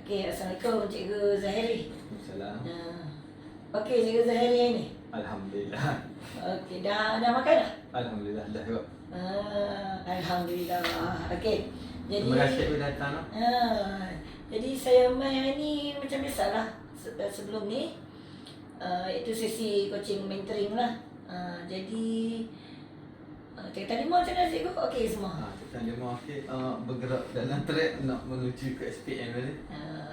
Okey, Assalamualaikum Cikgu Zahiri. Waalaikumsalam. Okey, Cikgu Zahiri hari ni. Alhamdulillah. Okey, dah makan dah? Alhamdulillah dah kok. Alhamdulillah. Okey. Jadi Terima kasih kerana datang. jadi saya main hari ni macam biasalah sebelum ni. Itu sesi coaching mentoring lah. Jadi tadi mau macam mana cikgu? Okey semua. Kita lima okey bergerak dalam track nak menuju ke SPM ni.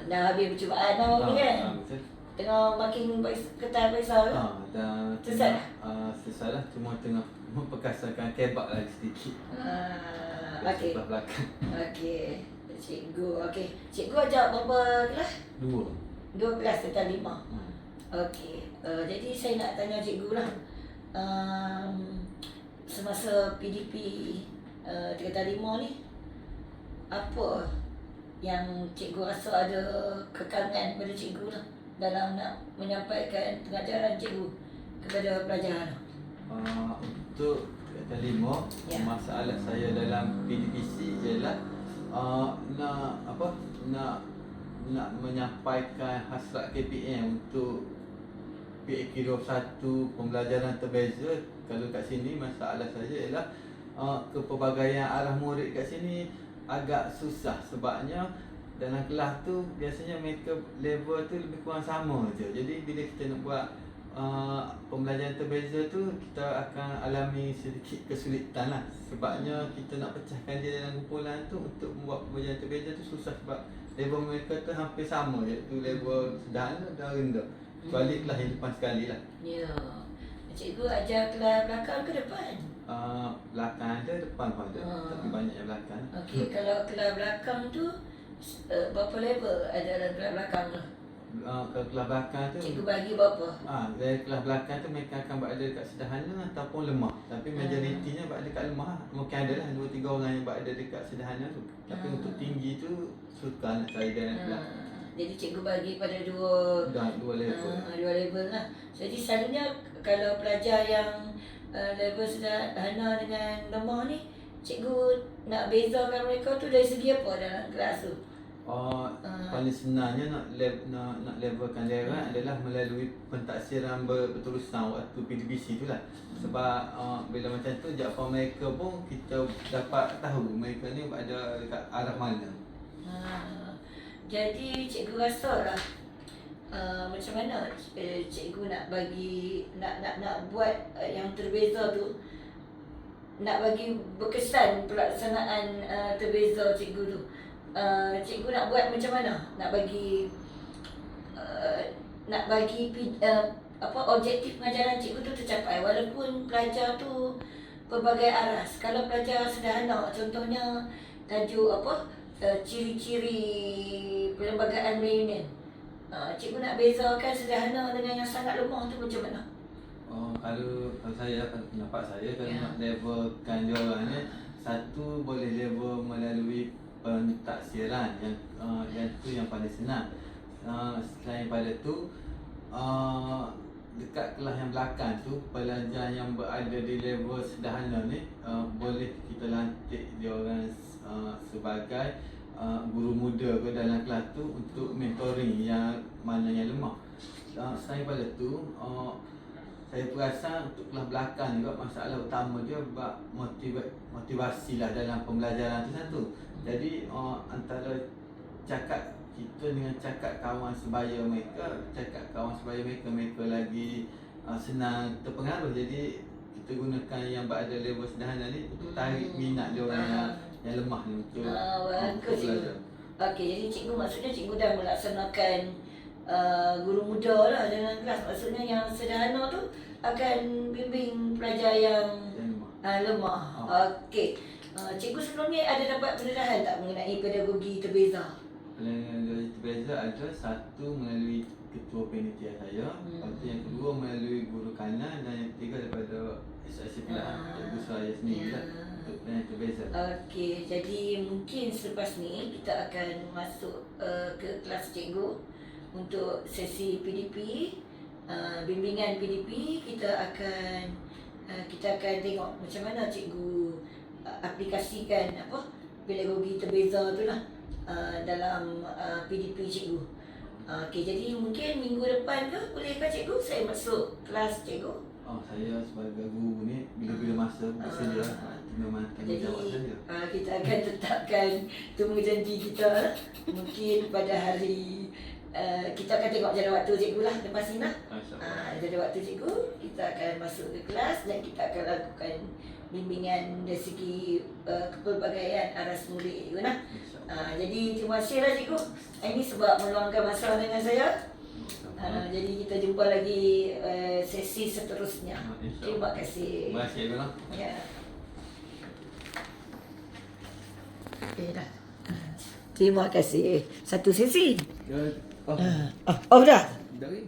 Dah habis percubaan dah ni kan? Betul. Tengah makin ketat besar ke? Dah Selesai dah? Selesai dah, cuma tengah memperkasakan kebab lagi sedikit. Okey. Sebelah belakang. Okey. Cikgu, okey. Cikgu ajak berapa kelas? 2. 2 kelas total 5. Okey. Jadi saya nak tanya cikgu lah. Semasa PDP 3/5 ni, apa yang cikgu rasa ada kekangan pada cikgu lah dalam nak menyampaikan pengajaran cikgu kepada pelajar? Untuk kata 5, Ya. masalah saya dalam PDPC ialah nak menyampaikan hasrat KPM untuk PAK 21 pembelajaran terbeza. Kalau kat sini masalah saya ialah kepelbagaian arah murid kat sini agak susah sebabnya dalam kelas tu biasanya mereka level tu lebih kurang sama je. Jadi bila kita nak buat pembelajaran terbeza tu, kita akan alami sedikit kesulitan lah. Sebabnya kita nak pecahkan dia dalam kumpulan tu untuk membuat pembelajaran terbeza tu susah sebab level mereka tu hampir sama, iaitu level sederhana dan rendah. Kecuali kelas yang depan sekali lah. Ya. Cikgu ajar kelas belakang ke depan? Belakang ada, depan pun ada. Tapi banyak yang belakang. Okey, kalau kelas belakang tu berapa level ada dalam kelas belakang tu? Kalau kelas belakang tu Cikgu bagi berapa? dari kelas belakang tu mereka akan berada dekat sederhana ataupun lemah. Tapi majoritinya berada dekat lemah. Mungkin ada lah 2-3 orang yang berada dekat sederhana tu. Tapi untuk tinggi tu suka nak cari dalam kelas. Jadi cikgu bagi pada dua level. Dua level lah. Jadi selalunya kalau pelajar yang level sederhana dengan lemah ni, cikgu nak bezakan mereka tu dari segi apa dalam kelas tu? Paling senangnya nak levelkan dia adalah melalui pentaksiran berterusan waktu PDPC tu lah. Sebab bila macam tu jawapan mereka pun kita dapat tahu mereka ni berada dekat arah mana. Jadi cikgu rasa lah macam mana cikgu nak bagi nak buat yang terbeza tu, nak bagi berkesan pelaksanaan terbeza cikgu tu. Cikgu nak buat macam mana? Nak bagi objektif pengajaran cikgu tu tercapai walaupun pelajar tu pelbagai aras. Kalau pelajar sederhana, contohnya tajuk ciri-ciri perlembagaan reunion, cikgu nak bezakan sederhana dengan yang sangat lemah tu macam mana? Kalau saya, pendapat saya, kalau nak levelkan dia orang ni, satu boleh level melalui pentaksiran yang tu yang paling senang. Selain pada tu, dekat kelas yang belakang tu, pelajar yang berada di level sederhana ni boleh kita lantik dia orang sebagai guru muda ke dalam kelas tu untuk mentoring yang mana yang lemah. Selain pada tu, saya perasan untuk kelas belakang juga masalah utama dia motivasi lah dalam pembelajaran tu satu. Jadi antara cakap kita dengan cakap kawan sebaya mereka, mereka lagi senang terpengaruh. Jadi kita gunakan yang berada level sederhana ni untuk tarik minat dia orang yang lemah ni untuk belajar. Okey, jadi cikgu maksudnya cikgu dah melaksanakan guru muda lah dalam kelas. Maksudnya yang sederhana tu akan bimbing pelajar yang lemah. Okey. Cikgu sebelum ni ada dapat pendedahan tak mengenai pedagogi terbeza? Pedagogi terbeza ada, satu melalui ketua panitia saya, lepas tu yang kedua melalui guru kanan, dan yang ketiga daripada SIC pilihan cikgu saya sendiri lah untuk pedagogi terbeza. Okey, jadi mungkin selepas ni kita akan masuk ke kelas cikgu untuk sesi PDP, bimbingan PDP. Kita akan tengok macam mana cikgu aplikasikan pedagogi terbeza tu lah. dalam PDP cikgu. Okey, jadi mungkin minggu depan ke bolehkah cikgu saya masuk kelas cikgu? Saya sebagai guru ni bila-bila masa bersedia memang tanggungjawab saja. Kita akan tetapkan temujanji kita mungkin pada hari kita akan tengok jadual waktu cikgu lah lepas ni lah. Jadual waktu cikgu kita akan masuk ke kelas dan kita akan lakukan bimbingan dari segi kepelbagaian aras murid cikgu lah. Jadi terima kasih lah cikgu. Ini sebab meluangkan masa dengan saya. Jadi kita jumpa lagi sesi seterusnya. Terima kasih. Terima kasih dulu. Ya. Dah. Terima kasih. Satu sesi. Oh, Oh dah. dari